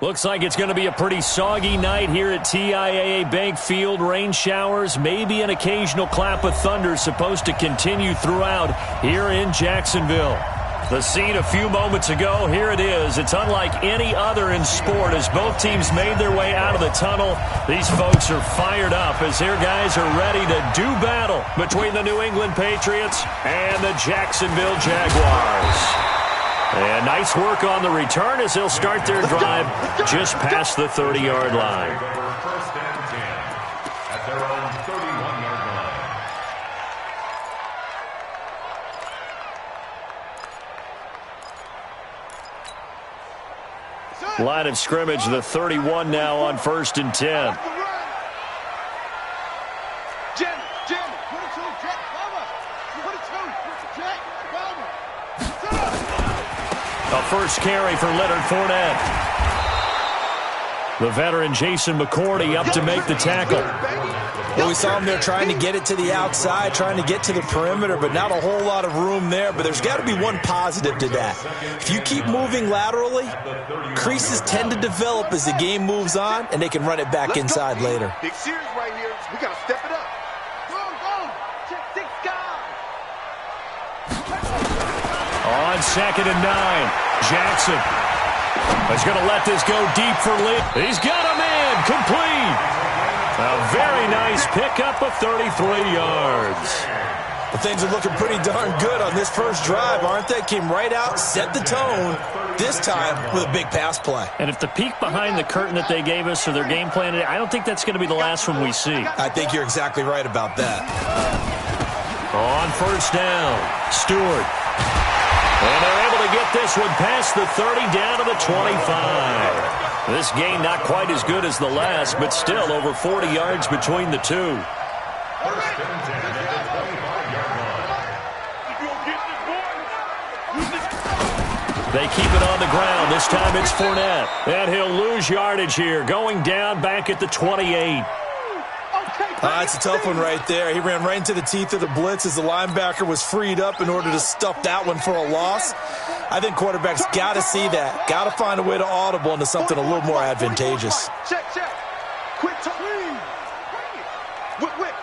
Looks like it's going to be a pretty soggy night here at TIAA Bank Field. Rain showers, maybe an occasional clap of thunder supposed to continue throughout here in Jacksonville. The scene a few moments ago, here it is. It's unlike any other in sport as both teams made their way out of the tunnel. These folks are fired up as their guys are ready to do battle between the New England Patriots and the Jacksonville Jaguars. And nice work on the return as they'll start their drive just past the 30-yard line. First and 10 at their own 31-yard line. Line of scrimmage, the 31 now on 1st and 10. A first carry for Leonard Fournette. The veteran Jason McCourty up to make the tackle. Well, we saw him there trying to get it to the outside, trying to get to the perimeter, but not a whole lot of room there. But there's got to be one positive to that. If you keep moving laterally, creases tend to develop as the game moves on, and they can run it back inside later. Big series right here. We got to step it up. Check 6 guys. On 2nd and 9, Jackson is going to let this go deep for Lee. He's got a man complete. A very nice pickup of 33 yards. Well, things are looking pretty darn good on this first drive, aren't they? Came right out, set the tone, this time with a big pass play. And if the peek behind the curtain that they gave us or their game plan, I don't think that's going to be the last one we see. I think you're exactly right about that. On 1st down, Stewart. And they're able to get this one past the 30 down to the 25. This gain not quite as good as the last, but still over 40 yards between the two. First and 10 at the 25-yard line. They keep it on the ground. This time it's Fournette. And he'll lose yardage here, going down back at the 28. It's a tough one right there. He ran right into the teeth of the blitz as the linebacker was freed up in order to stuff that one for a loss. I think quarterbacks got to see that. Got to find a way to audible into something a little more advantageous. Check. Quick to lead. Whip.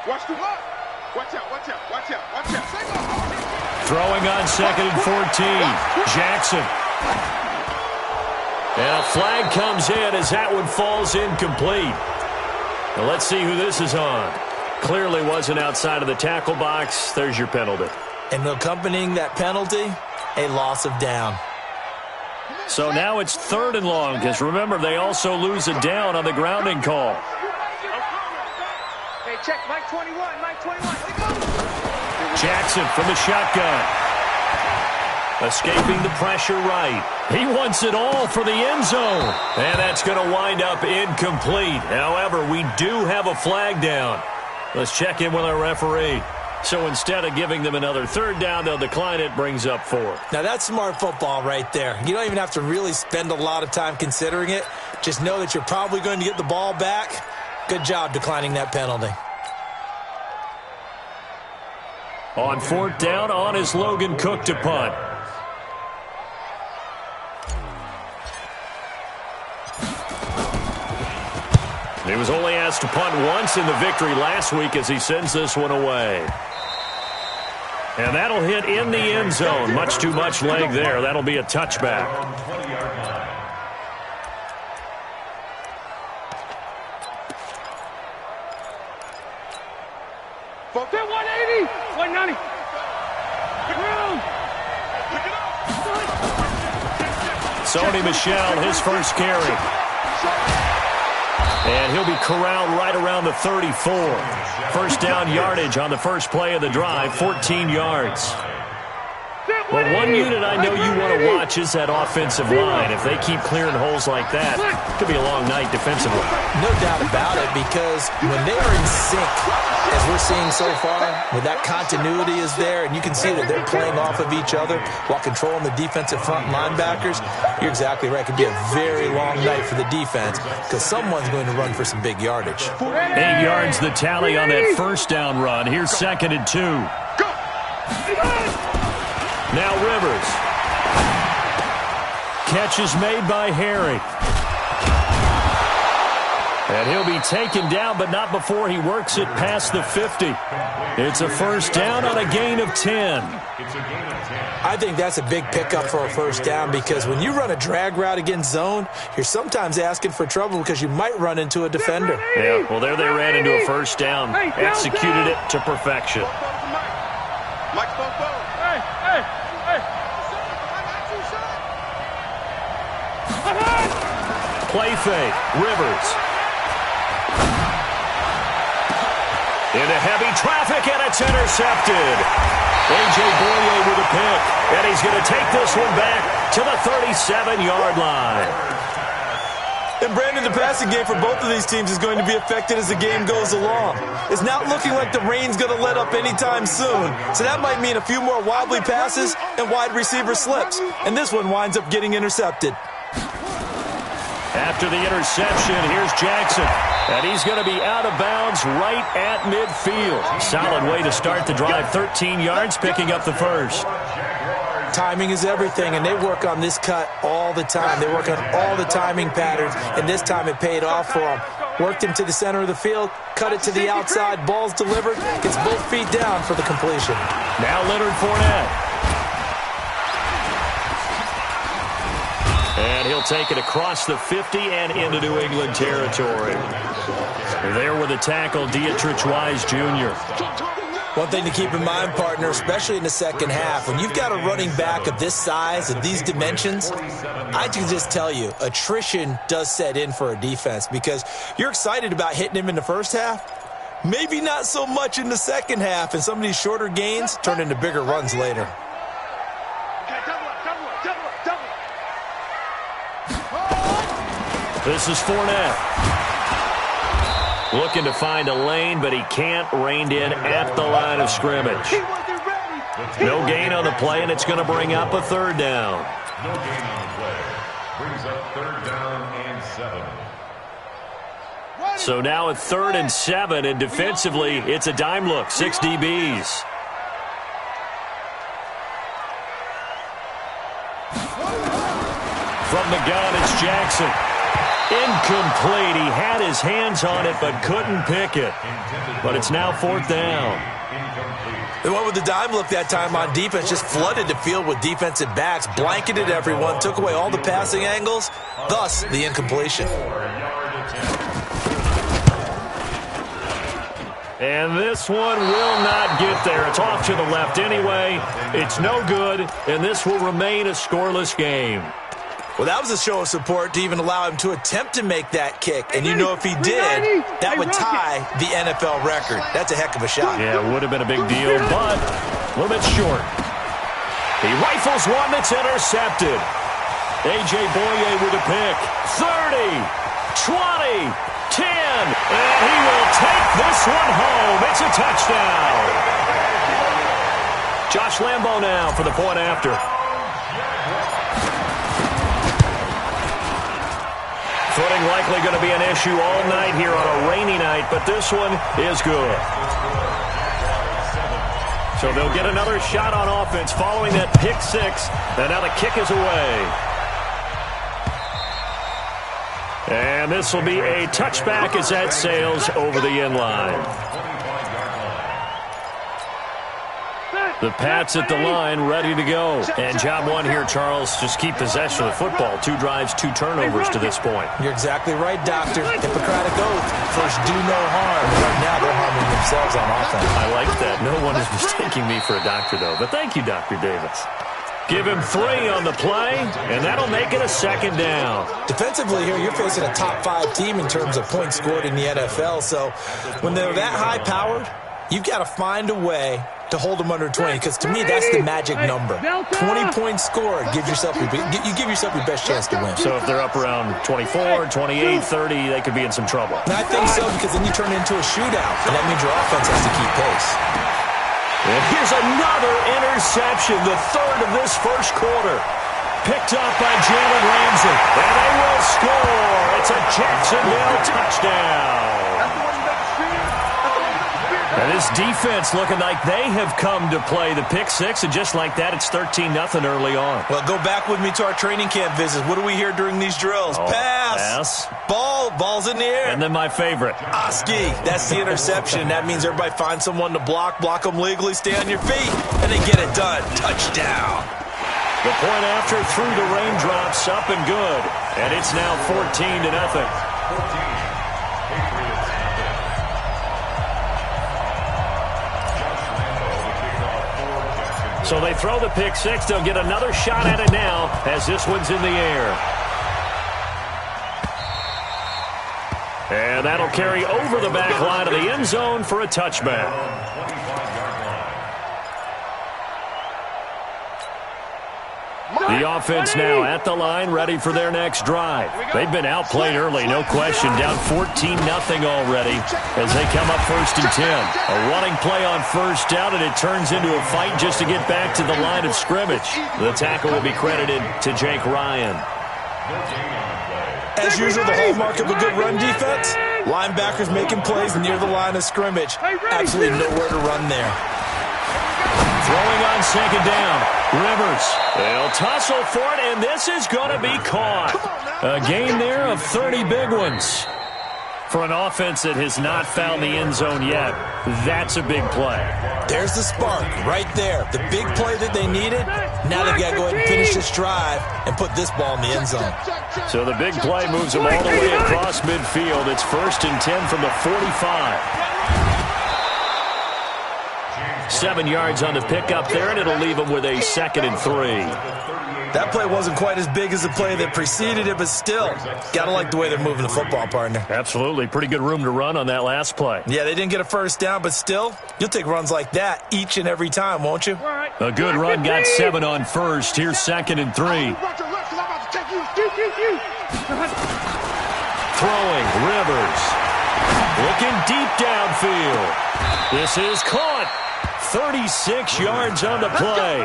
Watch the walk. Watch out. Throwing on 2nd and 14. Jackson. And a flag comes in as that one falls incomplete. Now let's see who this is on. Clearly wasn't outside of the tackle box. There's your penalty. And accompanying that penalty, a loss of down. So now it's 3rd and long, because remember, they also lose a down on the grounding call. Hey, check, Mike 21. Jackson from the shotgun. Escaping the pressure right. He wants it all for the end zone. And that's going to wind up incomplete. However, we do have a flag down. Let's check in with our referee. So instead of giving them another 3rd down, they'll decline it, brings up 4. Now that's smart football right there. You don't even have to really spend a lot of time considering it. Just know that you're probably going to get the ball back. Good job declining that penalty. On 4th down, on is Logan Cook to punt. He was only asked to punt once in the victory last week as he sends this one away. And that'll hit in the end zone. Much too much leg there. That'll be a touchback. 20-yard line. Folks, 180, 190. Sony Michel, his first carry. And he'll be corralled right around the 34. First down yardage on the first play of the drive, 14 yards. Well, one unit I know you want to watch is that offensive line. If they keep clearing holes like that, it could be a long night defensively. No doubt about it, because when they are in sync, as we're seeing so far, when that continuity is there, and you can see that they're playing off of each other while controlling the defensive front linebackers, you're exactly right. It could be a very long night for the defense because someone's going to run for some big yardage. 8 yards the tally on that first down run. Here's 2nd and 2. Now Rivers. catch is made by Harry. And he'll be taken down, but not before he works it past the 50. It's a first down on a gain of 10. I think that's a big pickup for a first down because when you run a drag route against zone, you're sometimes asking for trouble because you might run into a defender. Yeah, well, there they ran into a first down. Executed it to perfection. Play fake. Rivers. Into heavy traffic, and it's intercepted. A.J. Boye with a pick, and he's going to take this one back to the 37-yard line. And, Brandon, the passing game for both of these teams is going to be affected as the game goes along. It's not looking like the rain's going to let up anytime soon, so that might mean a few more wobbly passes and wide receiver slips, and this one winds up getting intercepted. After the interception, here's Jackson. And he's going to be out of bounds right at midfield. Solid way to start the drive. 13 yards, picking up the first. Timing is everything, and they work on this cut all the time. They work on all the timing patterns, and this time it paid off for them. Worked him to the center of the field, cut it to the outside, ball's delivered, gets both feet down for the completion. Now Leonard Fournette. And he'll take it across the 50 and into New England territory. There with the tackle, Dietrich Wise Jr. One thing to keep in mind, partner, especially in the second half, when you've got a running back of this size, of these dimensions, I can just tell you, attrition does set in for a defense because you're excited about hitting him in the first half, maybe not so much in the second half, and some of these shorter gains turn into bigger runs later. This is Fournette. Looking to find a lane, but he can't. Reined in at the line of scrimmage. No gain on the play, and it's going to bring up a third down. No gain on the play. Brings up third down and 7. So now at 3rd and 7, and defensively, it's a dime look. 6 DBs. From the gun, it's Jackson. Incomplete. He had his hands on it, but couldn't pick it. But it's now 4th down. They went with the dime look that time on defense, just flooded the field with defensive backs, blanketed everyone, took away all the passing angles, thus the incompletion. And this one will not get there. It's off to the left anyway. It's no good, and this will remain a scoreless game. Well, that was a show of support to even allow him to attempt to make that kick. And you know if he did, that would tie the NFL record. That's a heck of a shot. Yeah, it would have been a big deal, but a little bit short. He rifles one that's intercepted. A.J. Boye with a pick. 30, 20, 10. And he will take this one home. It's a touchdown. Josh Lambo now for the point after. Footing likely going to be an issue all night here on a rainy night, but this one is good. So they'll get another shot on offense following that pick six, and now the kick is away. And this will be a touchback as that sails over the end line. The Pats at the line, ready to go. And job one here, Charles, just keep possession of the football. 2 drives, 2 turnovers to this point. You're exactly right, Doctor. Hippocratic oath. First, do no harm. Right now, they're harming themselves on offense. I like that. No one is mistaking me for a doctor, though. But thank you, Dr. Davis. Give him 3 on the play, and that'll make it a 2nd down. Defensively here, you're facing a top 5 team in terms of points scored in the NFL. So when they're that high-powered, you've got to find a way to hold them under 20, because to me, that's the magic number. 20 points scored, you give yourself your best chance to win. So if they're up around 24, 28, 30, they could be in some trouble. And I think so, because then you turn it into a shootout, and that means your offense has to keep pace. And here's another interception, the 3rd of this first quarter. Picked up by Jalen Ramsey, and they will score. It's a Jacksonville touchdown. And this This defense looking like they have come to play. The pick six, and just like that, it's 13-0 early on. Well, go back with me to our training camp visits. What do we hear during these drills? Pass. Ball's in the air. And then my favorite. Oski. That's the interception. That means everybody find someone to block them legally, stay on your feet, and they get it done. Touchdown. The point after through the raindrops, up and good. And it's now 14-0. So they throw the pick six. They'll get another shot at it now as this one's in the air. And that'll carry over the back line of the end zone for a touchback. The offense now at the line, ready for their next drive. They've been outplayed early, no question. Down 14-0 already as they come up 1st and 10. A running play on first down, and it turns into a fight just to get back to the line of scrimmage. The tackle will be credited to Jake Ryan. As usual, the hallmark of a good run defense, linebackers making plays near the line of scrimmage. Absolutely nowhere to run there. Throwing on second down. Rivers. They'll tussle for it, and this is going to be caught. A gain there of 30 big ones. For an offense that has not found the end zone yet, that's a big play. There's the spark right there. The big play that they needed. Now they've got to go ahead and finish this drive and put this ball in the end zone. So the big play moves them all the way across midfield. It's 1st and 10 from the 45. 7 yards on the pickup there, and it'll leave them with a 2nd and 3. That play wasn't quite as big as the play that preceded it, but still, got to like the way they're moving the football, partner. Absolutely. Pretty good room to run on that last play. Yeah, they didn't get a first down, but still, you'll take runs like that each and every time, won't you? A good run, got 7 on first. Here's 2nd and 3. Throwing, Rivers. Looking deep downfield. This is caught. 36 yards on the play.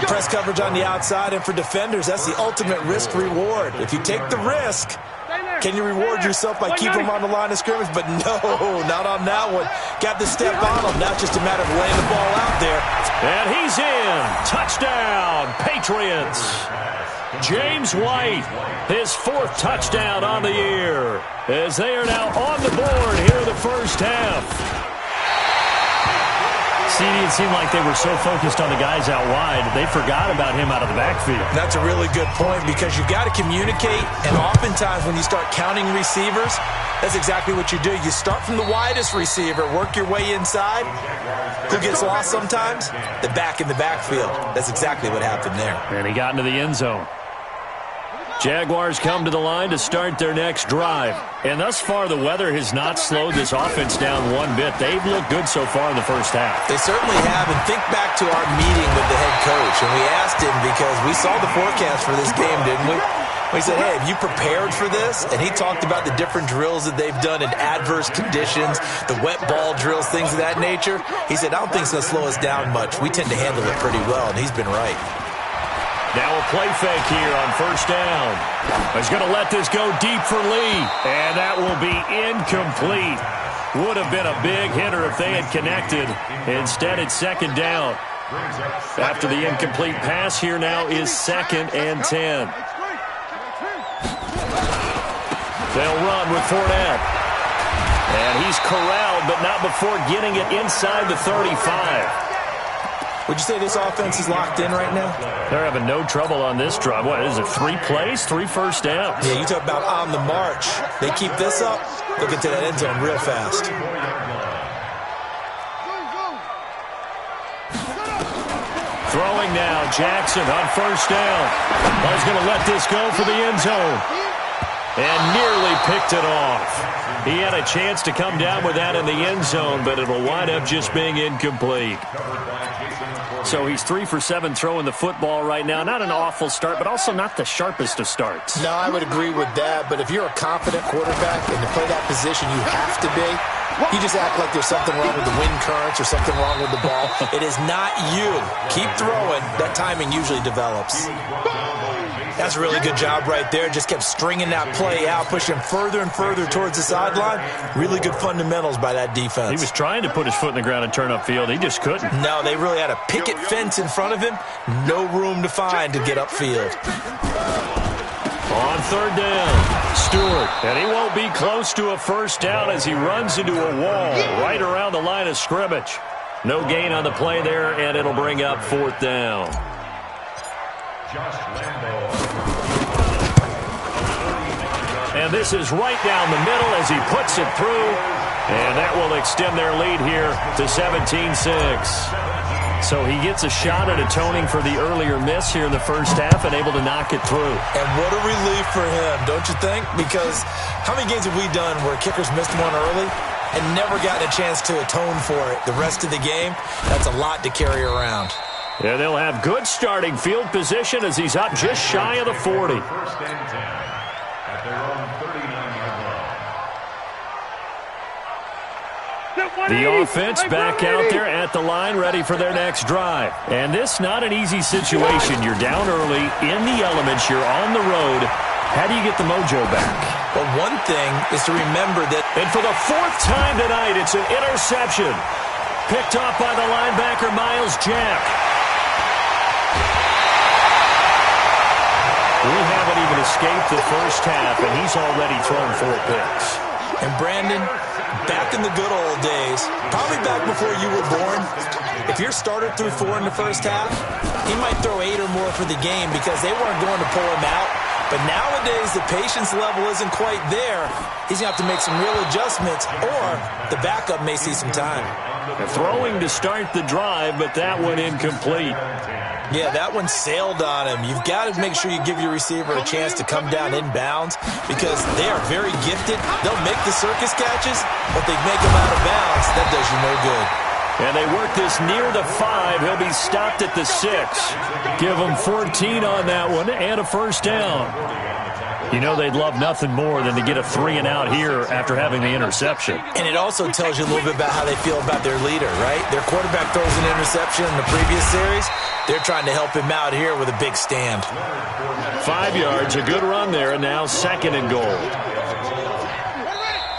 Press coverage on the outside, and for defenders, that's the ultimate risk-reward. If you take the risk, can you reward yourself by keeping them on the line of scrimmage? But no, not on that one. Got to step on them. Now it's just a matter of laying the ball out there. And he's in. Touchdown, Patriots. James White, his 4th touchdown on the year, as they are now on the board here in the first half. It seemed like they were so focused on the guys out wide, they forgot about him out of the backfield. That's a really good point, because you've got to communicate, and oftentimes when you start counting receivers, that's exactly what you do. You start from the widest receiver, work your way inside. Who gets lost sometimes? The back in the backfield. That's exactly what happened there. And he got into the end zone. Jaguars come to the line to start their next drive. And thus far, the weather has not slowed this offense down one bit. They've looked good so far in the first half. They certainly have. And think back to our meeting with the head coach. And we asked him, because we saw the forecast for this game, didn't we? We said, hey, have you prepared for this? And he talked about the different drills that they've done in adverse conditions, the wet ball drills, things of that nature. He said, I don't think it's going to slow us down much. We tend to handle it pretty well, and he's been right. Now a play fake here on first down. He's going to let this go deep for Lee, and that will be incomplete. Would have been a big hitter if they had connected. Instead, it's 2nd down. After the incomplete pass, here now is 2nd and 10. They'll run with Fournette. And he's corralled, but not before getting it inside the 35. Would you say this offense is locked in right now? They're having no trouble on this drive. What is it, 3 plays, 3 first downs? Yeah, you talk about on the march. They keep this up, they'll get to that end zone real fast. Throwing now, Jackson on first down. He's going to let this go for the end zone. And nearly picked it off. He had a chance to come down with that in the end zone, but it'll wind up just being incomplete. So he's 3 for 7 throwing the football right now. Not an awful start, but also not the sharpest of starts. No, I would agree with that. But if you're a confident quarterback and to play that position, you have to be. You just act like there's something wrong with the wind currents or something wrong with the ball. It is not you. Keep throwing. That timing usually develops. That's a really good job right there. Just kept stringing that play out, pushing further and further towards the sideline. Really good fundamentals by that defense. He was trying to put his foot in the ground and turn upfield. He just couldn't. No, they really had a picket fence in front of him. No room to find to get upfield. On third down, Stewart. And he won't be close to a first down as he runs into a wall right around the line of scrimmage. No gain on the play there, and it'll bring up fourth down. And this is right down the middle as he puts it through. And that will extend their lead here to 17-6. So he gets a shot at atoning for the earlier miss here in the first half and able to knock it through. And what a relief for him, don't you think? Because how many games have we done where kickers missed one early and never gotten a chance to atone for it the rest of the game? That's a lot to carry around. Yeah, they'll have good starting field position as he's up just shy of the 40. First and 10 at their own 39-yard line. The offense back out there at the line, ready for their next drive. And this not an easy situation. You're down early, in the elements, you're on the road. How do you get the mojo back? Well, one thing is to remember that... And for the fourth time tonight, it's an interception. Picked off by the linebacker, Miles Jack. We haven't even escaped the first half, and he's already thrown 4 picks. And Brandon, back in the good old days, probably back before you were born, if your starter threw 4 in the first half, he might throw 8 or more for the game because they weren't going to pull him out. But nowadays, the patience level isn't quite there. He's going to have to make some real adjustments, or the backup may see some time. Throwing to start the drive, but that one incomplete. Yeah, that one sailed on him. You've got to make sure you give your receiver a chance to come down inbounds because they are very gifted. They'll make the circus catches, but they make them out of bounds. That does you no good. And they work this near the 5. He'll be stopped at the 6. Give him 14 on that one and a first down. You know they'd love nothing more than to get a 3-and-out here after having the interception. And it also tells you a little bit about how they feel about their leader, right? Their quarterback throws an interception in the previous series. They're trying to help him out here with a big stand. 5 yards, a good run there, and now 2nd and goal.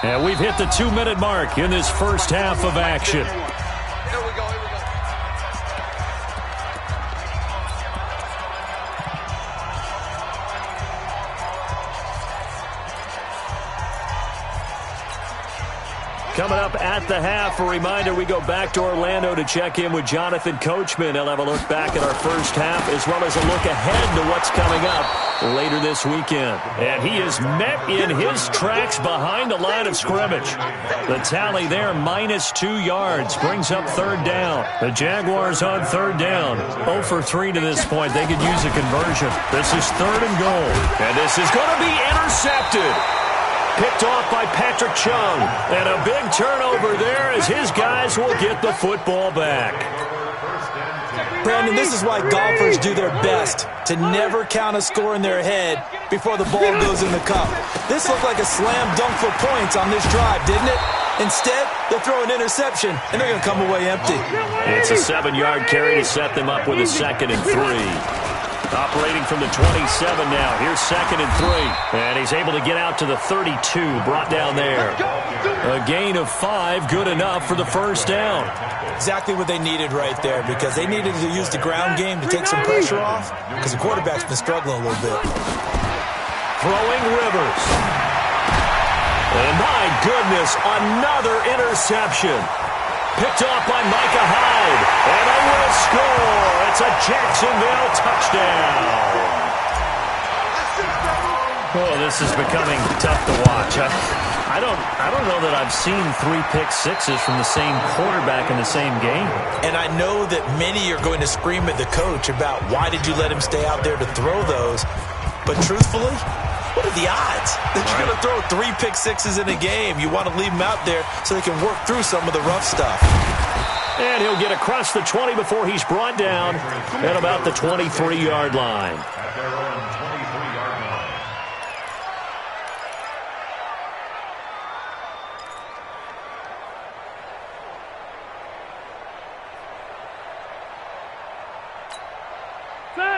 And we've hit the 2-minute mark in this first half of action. Coming up at the half, a reminder, we go back to Orlando to check in with Jonathan Coachman. He'll have a look back at our first half as well as a look ahead to what's coming up later this weekend. And he is met in his tracks behind the line of scrimmage. The tally there, -2 yards, brings up third down. The Jaguars on third down. 0 for 3 to this point. They could use a conversion. This is 3rd and goal. And this is going to be intercepted. Picked off by Patrick Chung. And a big turnover there as his guys will get the football back. Brandon, this is why golfers do their best to never count a score in their head before the ball goes in the cup. This looked like a slam dunk for points on this drive, didn't it? Instead, they'll throw an interception, and they're going to come away empty. It's a 7-yard carry to set them up with a 2nd and 3. Operating from the 27 now. Here's 2nd and 3. And he's able to get out to the 32. Brought down there. A gain of 5. Good enough for the first down. Exactly what they needed right there because they needed to use the ground game to take some pressure off because the quarterback's been struggling a little bit. Throwing Rivers. And my goodness, another interception. Picked off by Micah Hyde. And they will score. It's a Jacksonville touchdown. Oh, this is becoming tough to watch. I don't know that I've seen 3 pick sixes from the same quarterback in the same game. And I know that many are going to scream at the coach about why did you let him stay out there to throw those. But truthfully, what are the odds that you're going to throw 3 pick sixes in a game? You want to leave them out there so they can work through some of the rough stuff. And he'll get across the 20 before he's brought down at about the 23-yard line. At their own 23-yard line.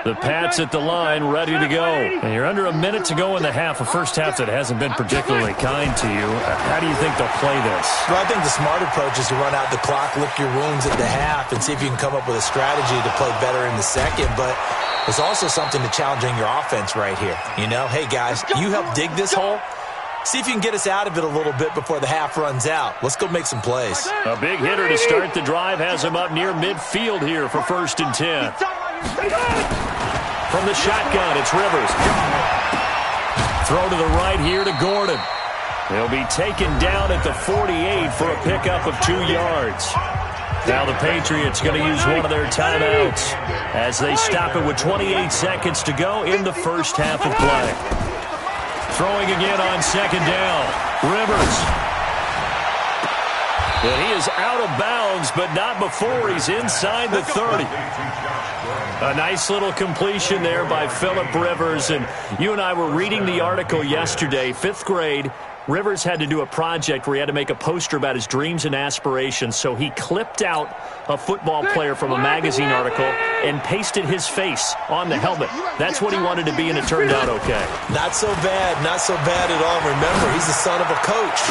The Pats at the line, ready to go. And you're under a minute to go in the half, a first half that hasn't been particularly kind to you. How do you think they'll play this? Well, I think the smart approach is to run out the clock, lick your wounds at the half, and see if you can come up with a strategy to play better in the second. But there's also something to challenging your offense right here. You know, hey, guys, you help dig this hole. See if you can get us out of it a little bit before the half runs out. Let's go make some plays. A big hitter to start the drive has him up near midfield here for 1st and 10. From the shotgun, it's Rivers. Throw to the right here to Gordon. He'll be taken down at the 48 for a pickup of 2 yards. Now the Patriots going to use one of their timeouts as they stop it with 28 seconds to go in the first half of play. Throwing again on 2nd down. Rivers. And he is out of bounds, but not before he's inside the 30. A nice little completion there by Phillip Rivers. And you and I were reading the article yesterday, 5th grade. Rivers had to do a project where he had to make a poster about his dreams and aspirations, so he clipped out a football player from a magazine article and pasted his face on the helmet. That's what he wanted to be, and it turned out okay. Not so bad at all. Remember, he's the son of a coach.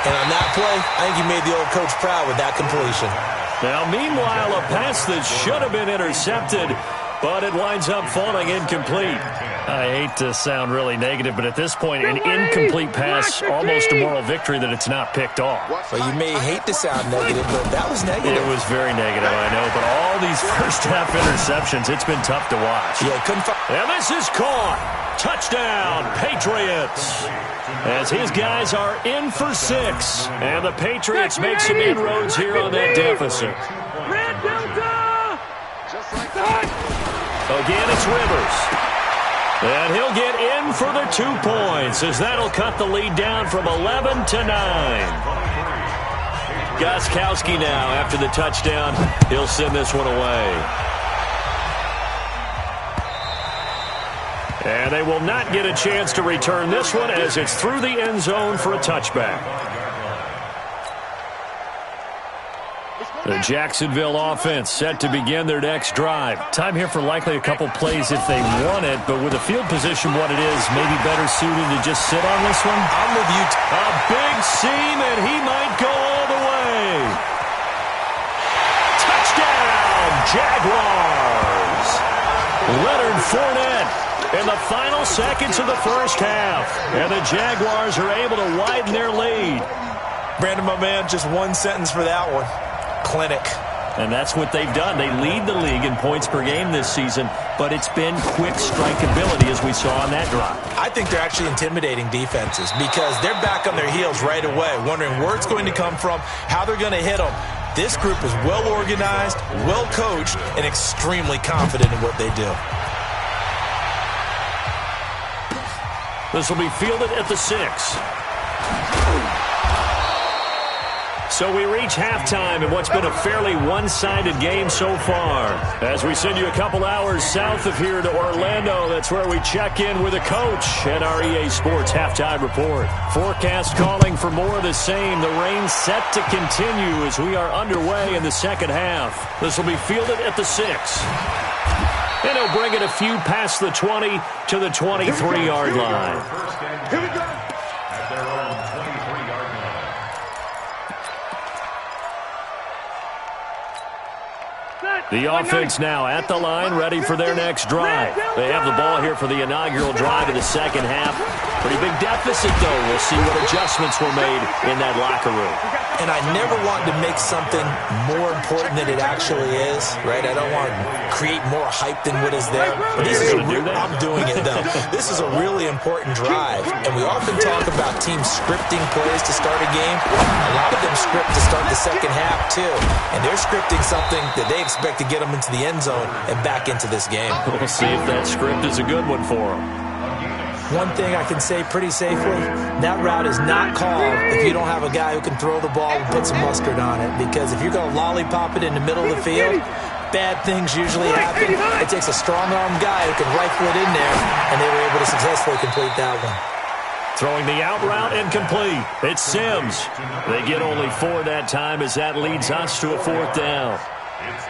And on that play, I think he made the old coach proud with that completion. Now, meanwhile, a pass that should have been intercepted, but it winds up falling incomplete. I hate to sound really negative, but at this point, an incomplete pass, almost a moral victory that it's not picked off. Well, you may hate to sound negative, but that was negative. It was very negative, I know, but all these first-half interceptions, it's been tough to watch. Yeah, couldn't and this is caught. Touchdown, Patriots. As his guys are in for 6, and the Patriots make some inroads here on that deficit. Again, it's Rivers. And he'll get in for the 2 points, as that'll cut the lead down from 11 to 9. Gostkowski now, after the touchdown, he'll send this one away. And they will not get a chance to return this one as it's through the end zone for a touchback. The Jacksonville offense set to begin their next drive. Time here for likely a couple plays if they want it, but with the field position what it is, maybe better suited to just sit on this one. I'm with you. A big seam, and he might go all the way. Touchdown, Jaguars. Leonard Fournette in the final seconds of the first half, and the Jaguars are able to widen their lead. Brandon, my man, just one sentence for that one. Clinic. And that's what they've done. They lead the league in points per game this season, but it's been quick strikeability as we saw on that drive. I think they're actually intimidating defenses because they're back on their heels right away, wondering where it's going to come from, how they're going to hit them. This group is well organized, well coached, and extremely confident in what they do. This will be fielded at the 6. So we reach halftime in what's been a fairly one-sided game so far. As we send you a couple hours south of here to Orlando, that's where we check in with a coach at our EA Sports Halftime Report. Forecast calling for more of the same. The rain set to continue as we are underway in the second half. This will be fielded at the 6. And he'll bring it a few past the 20 to the 23-yard line. Here we go. At their own 23-yard line. The offense now at the line, ready for their next drive. They have the ball here for the inaugural drive of the second half. Pretty big deficit, though. We'll see what adjustments were made in that locker room. And I never want to make something more important than it actually is, right? I don't want to create more hype than what is there. But this is I'm doing it, though. This is a really important drive. And we often talk about teams scripting plays to start a game. A lot of them script to start the second half, too. And they're scripting something that they expect to get them into the end zone and back into this game. We'll see if that script is a good one for them. One thing I can say pretty safely, that route is not called if you don't have a guy who can throw the ball and put some mustard on it. Because if you're going to lollipop it in the middle of the field, bad things usually happen. It takes a strong-armed guy who can rifle it in there, and they were able to successfully complete that one. Throwing the out route incomplete. It's Sims. They get only 4 that time as that leads us to a 4th down.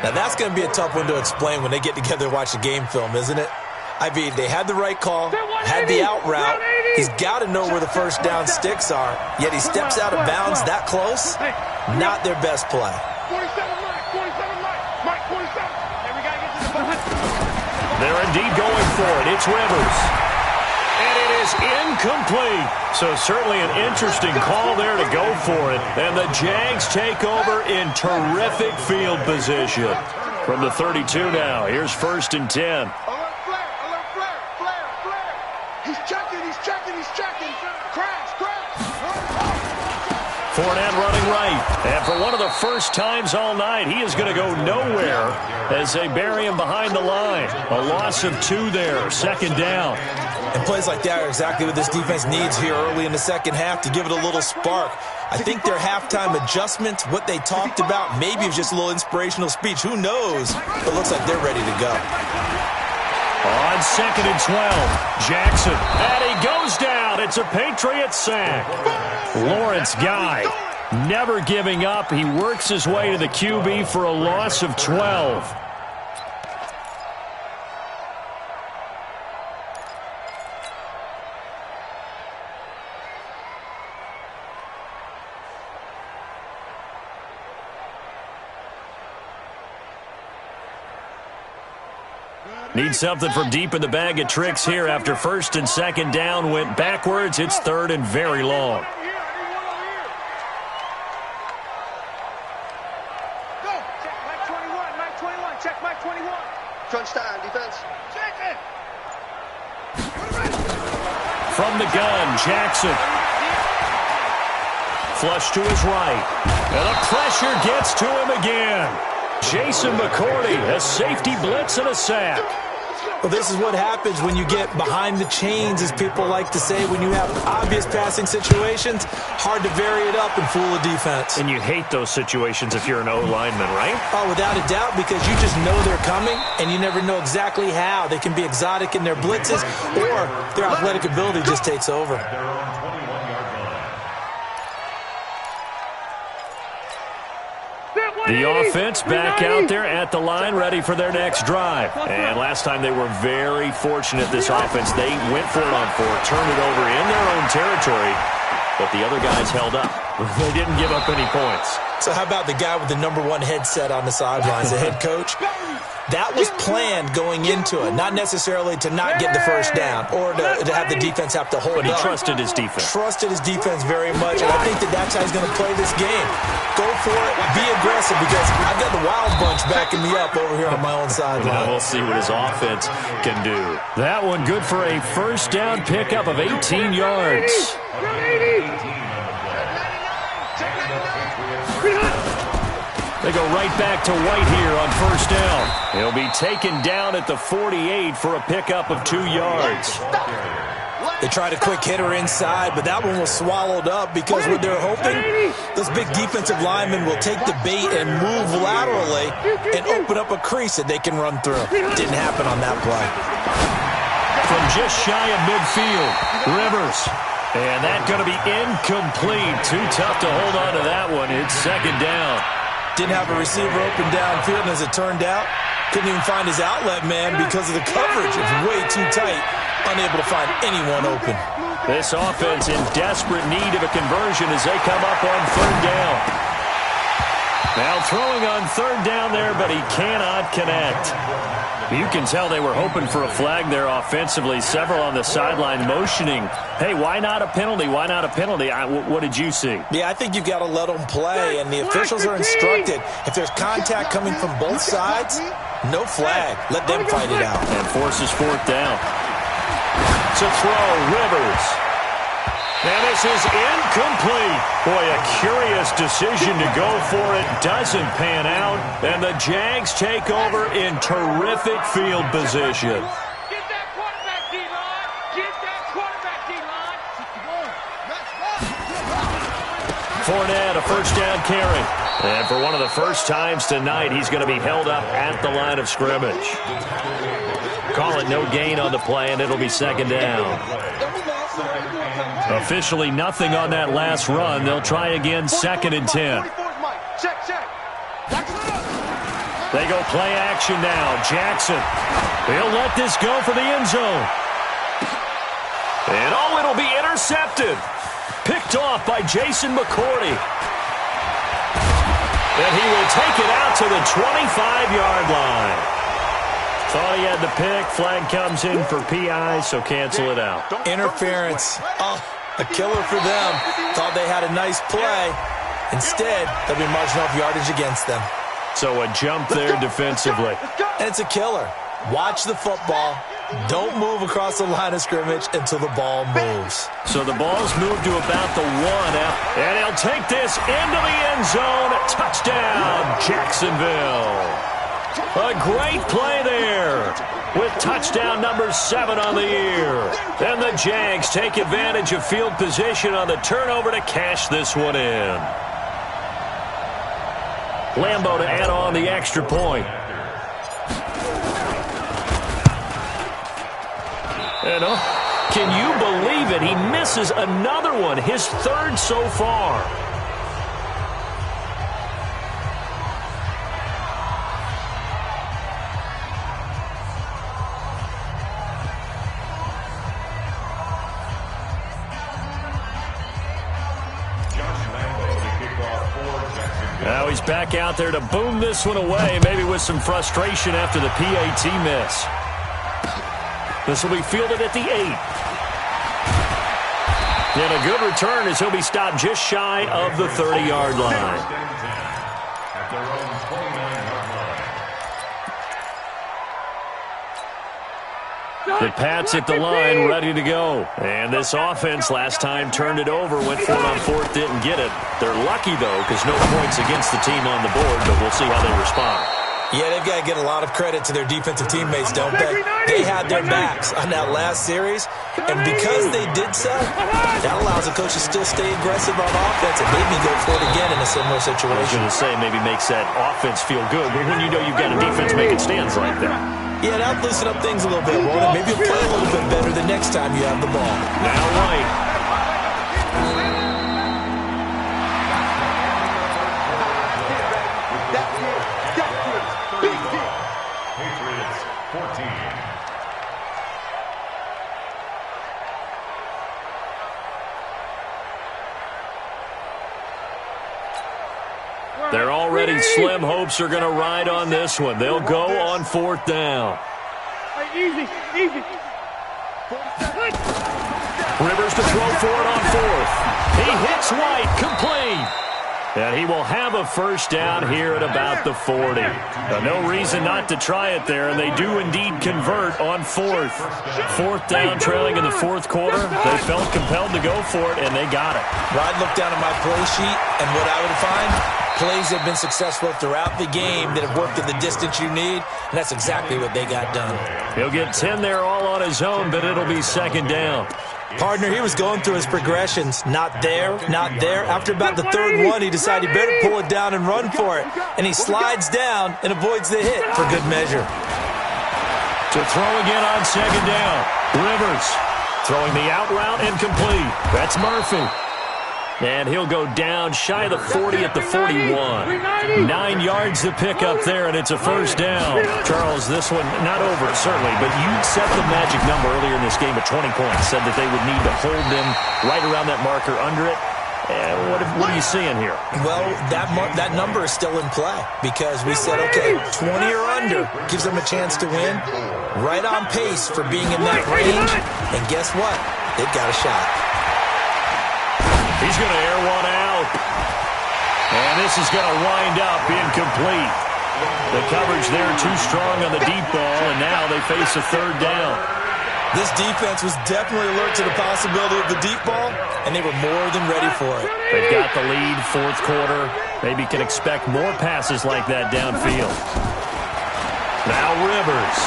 Now, that's going to be a tough one to explain when they get together and watch the game film, isn't it? I mean, they had the right call, had the out route. He's got to know where the first down sticks are, yet he steps out of bounds that close. Not their best play. 47 Mike, 47. Hey, we got to get to the ball. They're indeed going for it. It's Rivers. And it is incomplete. So certainly an interesting call there to go for it. And the Jags take over in terrific field position. From the 32 now, here's 1st and 10. Alert flare. He's checking. Crash. Fournette running right. And for one of the first times all night, he is going to go nowhere as they bury him behind the line. A loss of 2 there, 2nd down. And plays like that are exactly what this defense needs here early in the second half to give it a little spark. I think their halftime adjustments, what they talked about, maybe it was just a little inspirational speech. Who knows? But it looks like they're ready to go. On 2nd and 12, Jackson. And he goes down. It's a Patriot sack. Lawrence Guy never giving up. He works his way to the QB for a loss of 12. Need something from deep in the bag of tricks here after 1st and 2nd down went backwards. It's 3rd and very long. Go. Check Mike 21. Check Mike 21. Crunch time, defense. Check it. From the gun, Jackson. Flush to his right. And the pressure gets to him again. Jason McCourty, a safety blitz and a sack. Well, this is what happens when you get behind the chains, as people like to say, when you have obvious passing situations. Hard to vary it up and fool a defense. And you hate those situations if you're an O-lineman, right? Oh, without a doubt, because you just know they're coming, and you never know exactly how. They can be exotic in their blitzes, or their athletic ability just takes over. The offense back out there at the line, ready for their next drive. And last time they were very fortunate, this offense. They went for it on 4, turned it over in their own territory, but the other guys held up. They didn't give up any points. So how about the guy with the #1 headset on the sidelines, the head coach? That was planned going into it, not necessarily to not get the first down or to have the defense have to hold up. But he trusted his defense. Trusted his defense very much, and I think that's how he's going to play this game. Go for it, be aggressive, because I've got the Wild Bunch backing me up over here on my own sideline. Well, we'll see what his offense can do. That one good for a first down pickup of 18 yards. They go right back to White here on first down. He'll be taken down at the 48 for a pickup of 2 yards. They tried a quick hitter inside, but that one was swallowed up because what they're hoping, those big defensive linemen will take the bait and move laterally and open up a crease that they can run through. Didn't happen on that play. From just shy of midfield, Rivers. And that's going to be incomplete. Too tough to hold on to that one. It's 2nd down. Didn't have a receiver open downfield, and as it turned out, couldn't even find his outlet man because of the coverage. It's way too tight. Unable to find anyone open. This offense in desperate need of a conversion as they come up on 3rd down. Now throwing on 3rd down there, but he cannot connect. You can tell they were hoping for a flag there offensively. Several on the sideline motioning, hey, why not a penalty? Why not a penalty? What did you see? Yeah, I think you've got to let them play, and the officials are instructed. If there's contact coming from both sides, no flag. Let them fight it out. And forces 4th down. To throw, Rivers. And this is incomplete. Boy, a curious decision to go for it. Doesn't pan out. And the Jags take over in terrific field position. Get that quarterback, D-line. Get that quarterback, D-line. Fournette, a first down carry. And for one of the first times tonight, he's going to be held up at the line of scrimmage. Call it no gain on the play, and it'll be 2nd down. Officially nothing on that last run. They'll try again 2nd and 10. Check. They go play action now. Jackson. He'll let this go for the end zone. And it'll be intercepted. Picked off by Jason McCourty. And he will take it out to the 25-yard line. Thought he had the pick. Flag comes in for PI, so cancel it out. Interference. Oh, a killer for them. Thought they had a nice play. Instead, they'll be marching off yardage against them. So a jump there defensively. And it's a killer. Watch the football. Don't move across the line of scrimmage until the ball moves. So the ball's moved to about the 1. And he'll take this into the end zone. Touchdown, Jacksonville. A great play there with touchdown number 7 on the year. And the Jags take advantage of field position on the turnover to cash this one in. Lambeau to add on the extra point. And can you believe it? He misses another one, his 3rd so far. Now he's back out there to boom this one away, maybe with some frustration after the PAT miss. This will be fielded at the 8. And a good return as he'll be stopped just shy of the 30-yard line. The Pats at the line, ready to go. And this offense last time turned it over, went for it on 4th, didn't get it. They're lucky, though, because no points against the team on the board, but we'll see how they respond. Yeah, they've got to get a lot of credit to their defensive teammates, don't they? They had their backs on that last series, and because they did so, that allows the coach to still stay aggressive on offense and maybe go for it again in a similar situation. I was going to say maybe makes that offense feel good, but when you know you've got a defense making stands like that. Yeah, that'll loosen up things a little bit, won't it? Maybe you'll play a little bit better the next time you have the ball. Now White. They're already slim hopes are going to ride on this one. They'll go on 4th down. Easy. Rivers to throw for it on 4th. He hits White, complete. And he will have a first down here at about the 40. No reason not to try it there, and they do indeed convert on 4th. 4th down, trailing in the 4th quarter. They felt compelled to go for it, and they got it. I'd look down at my play sheet, and what I would find, plays have been successful throughout the game that have worked at the distance you need, and that's exactly what they got done. He'll get 10 there all on his own, but it'll be 2nd down. Partner, he was going through his progressions. Not there, not there. After about the 3rd one, he decided he better pull it down and run for it. And he slides down and avoids the hit for good measure. To throw again on 2nd down. Rivers throwing the out route and complete. That's Murphy. And he'll go down shy of the 40 at the 41. 9 yards to pick up there, and it's a first down. Charles, this one not over, certainly, but you set the magic number earlier in this game at 20 points, said that they would need to hold them right around that marker under it. What are you seeing here? Well, that number is still in play because we said, okay, 20 or under gives them a chance to win. Right on pace for being in that range, and guess what? They've got a shot. He's going to air one out. And this is going to wind up incomplete. The coverage there too strong on the deep ball, and now they face a 3rd down. This defense was definitely alert to the possibility of the deep ball, and they were more than ready for it. They've got the lead, 4th quarter. Maybe can expect more passes like that downfield. Now Rivers.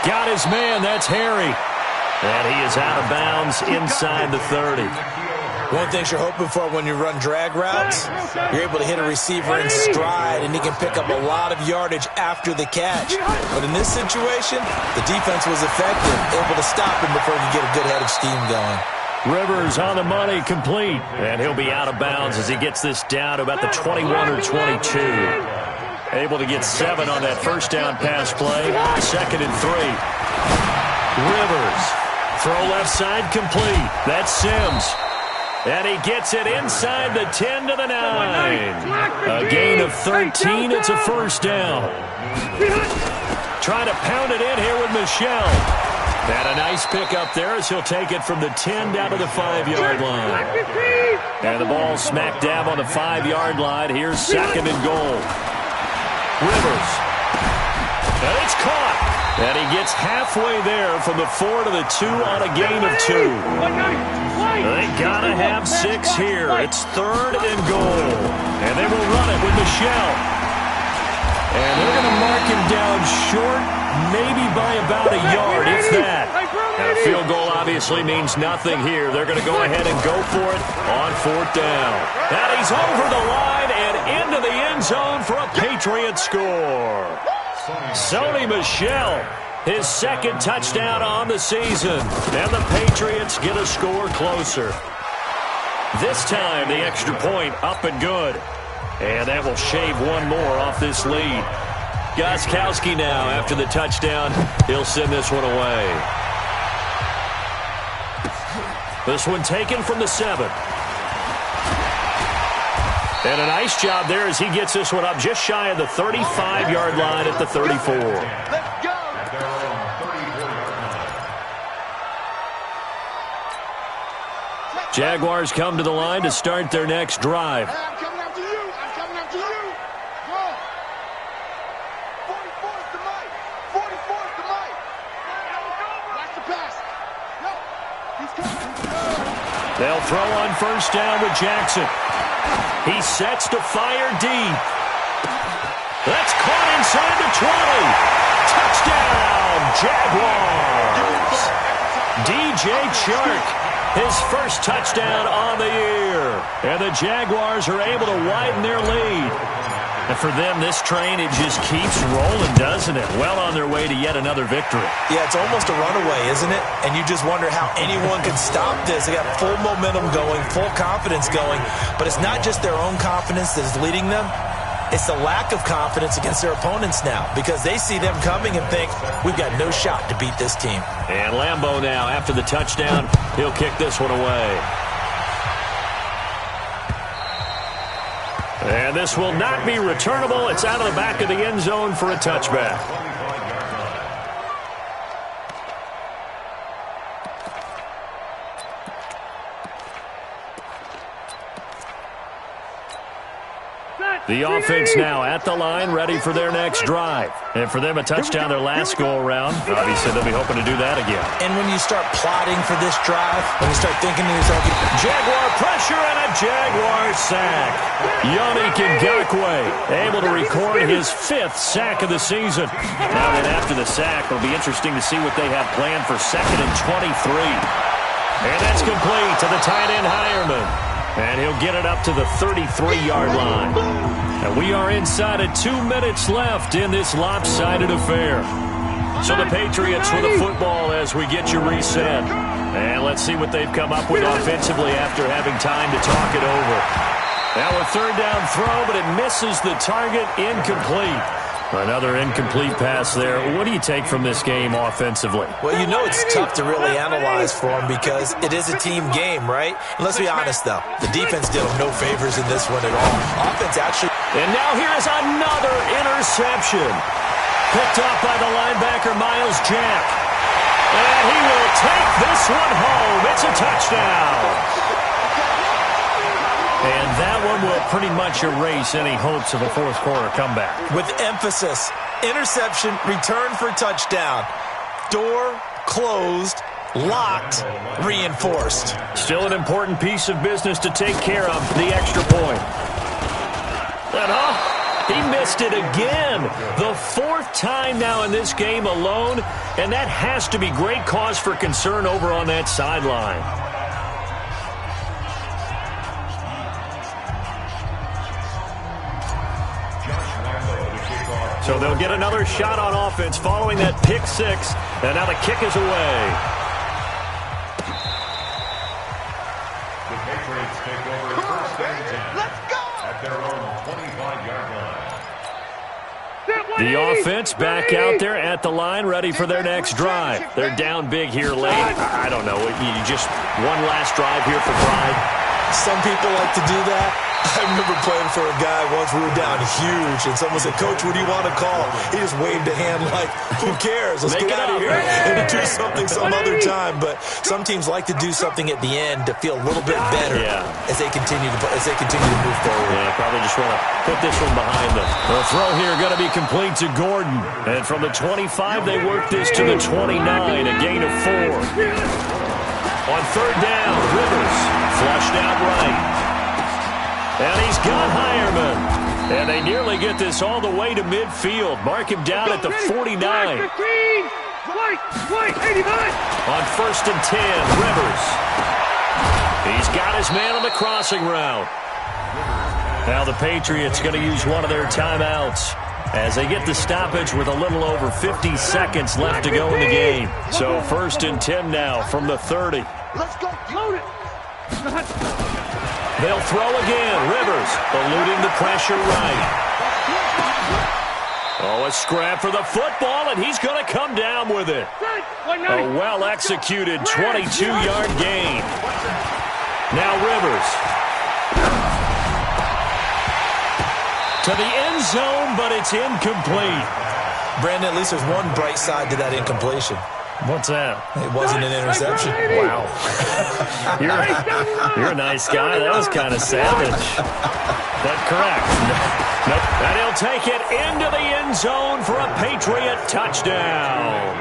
Got his man, that's Harry. And he is out of bounds inside the 30. One thing you're hoping for when you run drag routes, you're able to hit a receiver in stride, and he can pick up a lot of yardage after the catch. But in this situation, the defense was effective, able to stop him before he could get a good head of steam going. Rivers on the money, complete. And he'll be out of bounds as he gets this down to about the 21 or 22. Able to get 7 on that first down pass play. 2nd and 3. Rivers. Throw left side complete. That's Sims. And he gets it inside the 10 to the 9. A gain of 13. It's a first down. Trying to pound it in here with Michel. And a nice pick up there as he'll take it from the 10 down to the 5-yard line. And the ball smack dab on the 5-yard line. Here's 2nd and goal. Rivers. And it's caught. And he gets halfway there from the 4 to the 2 on a gain of 2. They gotta have 6 here. It's 3rd and goal. And they will run it with Michel. And they're going to mark him down short, maybe by about a yard, if that. And a field goal obviously means nothing here. They're going to go ahead and go for it on 4th down. And he's over the line and into the end zone for a Patriot score. Sony Michel, his 2nd touchdown on the season. And the Patriots get a score closer. This time, the extra point up and good. And that will shave one more off this lead. Gostkowski now, after the touchdown, he'll send this one away. This one taken from the 7. And a nice job there as he gets this one up just shy of the 35-yard line at the 34. Let's go. Jaguars come to the line to start their next drive. Hey, I'm coming after you. I'm coming after you. Go. 44's the mic. 44's the mic. Watch the pass. No. He's coming. They'll throw on first down with Jackson. He sets to fire deep. That's caught inside the 20. Touchdown, Jaguars. DJ Chark. His first touchdown on the year. And the Jaguars are able to widen their lead. And for them, this train, it just keeps rolling, doesn't it? Well on their way to yet another victory. Yeah, it's almost a runaway, isn't it? And you just wonder how anyone can stop this. They got full momentum going, full confidence going. But it's not just their own confidence that is leading them. It's the lack of confidence against their opponents now because they see them coming and think, we've got no shot to beat this team. And Lambeau now, after the touchdown, he'll kick this one away. And this will not be returnable. It's out of the back of the end zone for a touchback. The offense now at the line, ready for their next drive. And for them, a touchdown their last go-around. Obviously, they'll be hoping to do that again. And when you start plotting for this drive, when you start thinking to yourself, Jaguar pressure and a Jaguar sack. Yannick Ngakoue able to record his 5th sack of the season. Now then, after the sack, it'll be interesting to see what they have planned for 2nd and 23. And that's complete to the tight end Hireman. And he'll get it up to the 33-yard line. And we are inside of 2 minutes left in this lopsided affair. So the Patriots with the football as we get you reset. And let's see what they've come up with offensively after having time to talk it over. Now a 3rd down throw, but it misses the target, incomplete. Another incomplete pass there. What do you take from this game offensively? well, you know it's tough to really analyze for them because it is a team game, right? And let's be honest, though. The defense did them no favors in this one at all. Offense actually... And now here's another interception. Picked off by the linebacker, Miles Jack. And he will take this one home. It's a touchdown. And that one will pretty much erase any hopes of a fourth quarter comeback. With emphasis, interception, return for touchdown. Door closed, locked, reinforced. Still an important piece of business to take care of, the extra point. And he missed it again. The 4th time now in this game alone, and that has to be great cause for concern over on that sideline. So they'll get another shot on offense following that pick 6. And now the kick is away. The Patriots take over 1st and 10. Let's go. At their own 25-yard line. The offense back out there at the line, ready for their next drive. They're down big here late. I don't know. You just one last drive here for pride. Some people like to do that. I remember playing for a guy once. We were down huge, and someone said, "Coach, what do you want to call?" He just waved a hand like, "Who cares? Let's get out of here and do something some other time." But some teams like to do something at the end to feel a little bit better as they continue to move forward. Yeah, probably just want to put this one behind them. The throw here going to be complete to Gordon, and from the 25, they work this to the 29, a gain of 4. On third down, Rivers flushed out right. And he's got Hireman. And they nearly get this all the way to midfield. Mark him down at the 49. 15. White, 89. On first and 10, Rivers. He's got his man on the crossing route. Now the Patriots going to use one of their timeouts as they get the stoppage with a little over 50 seconds left to go in the game. So first and 10 now from the 30. Let's go. Load it. They'll throw again. Rivers eluding the pressure right. Oh, a scrap for the football, and he's going to come down with it. A well-executed 22-yard gain. Now Rivers. To the end zone, but it's incomplete. Brandon, at least there's one bright side to that incompletion. What's that? It wasn't an interception. Wow. You're a nice guy. That was kind of savage. But correct. Nope. And he'll take it into the end zone for a Patriot touchdown.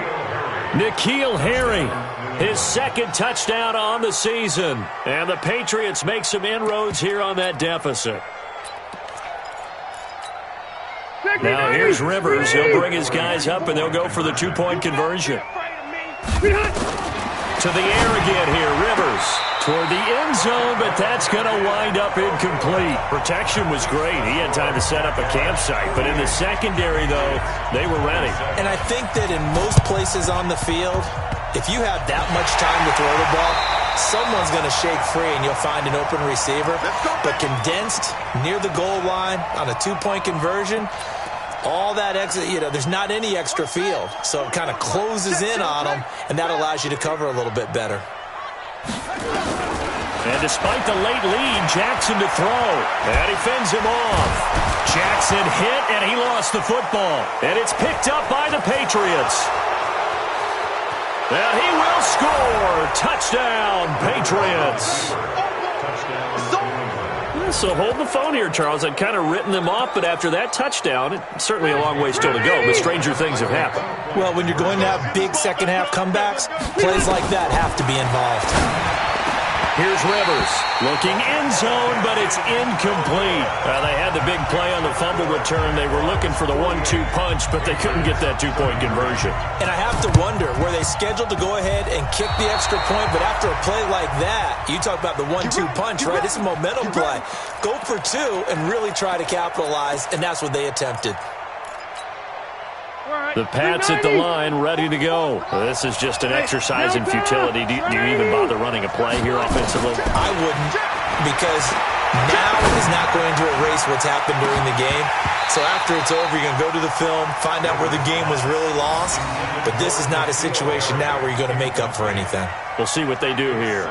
N'Keal Harry, his second touchdown on the season. And the Patriots make some inroads here on that deficit. Now here's Rivers. He'll bring his guys up, and they'll go for the two-point conversion. To the air again here, Rivers. Toward the end zone, but that's going to wind up incomplete. Protection was great. He had time to set up a campsite. But in the secondary, though, they were ready. And I think that in most places on the field, if you have that much time to throw the ball, someone's going to shake free and you'll find an open receiver. But condensed near the goal line on a two-point conversion, all that extra, there's not any extra field. So it kind of closes in on them, and that allows you to cover a little bit better. And despite the late lead, Jackson to throw. And he fends him off. Jackson hit, and he lost the football. And it's picked up by the Patriots. And he will score. Touchdown, Patriots. So hold the phone here, Charles. I'd kind of written them off, but after that touchdown, it's certainly a long way still to go, but stranger things have happened. Well, when you're going to have big second-half comebacks, plays like that have to be involved. Here's Rivers looking end zone, but it's incomplete. They had the big play on the fumble return. They were looking for the 1-2 punch, but they couldn't get that two-point conversion. And I have to wonder, were they scheduled to go ahead and kick the extra point? But after a play like that, you talk about the 1-2 punch, right? It's a momentum play. Go for two and really try to capitalize, and that's what they attempted. The Pats at the line, ready to go. This is just an exercise in futility. Do you even bother running a play here offensively? I wouldn't, because now is not going to erase what's happened during the game. So after it's over, you're going to go to the film, find out where the game was really lost. But this is not a situation now where you're going to make up for anything. We'll see what they do here.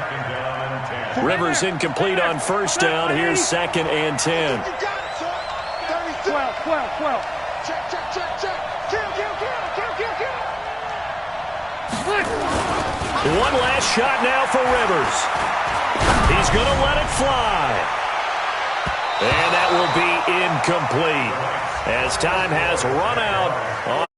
Rivers incomplete on first down. Here's second and 10. 12. Check. One last shot now for Rivers. He's going to let it fly. And that will be incomplete as time has run out.